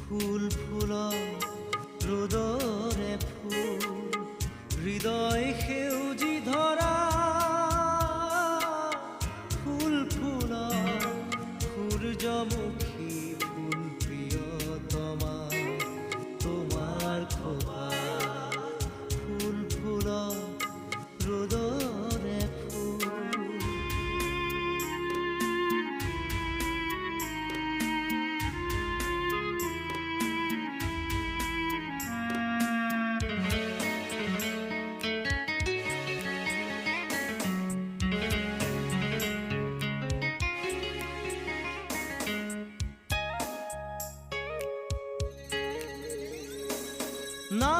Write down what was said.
ফুল ফুল ৰ'দৰে ফুল হৃদয় সেউজী ধৰা ফুল ফুল সূৰ্যমুখী ফুল প্ৰিয়তমা তোমাৰ খোপা ফুল ফুল ৰ'দৰে ফুল না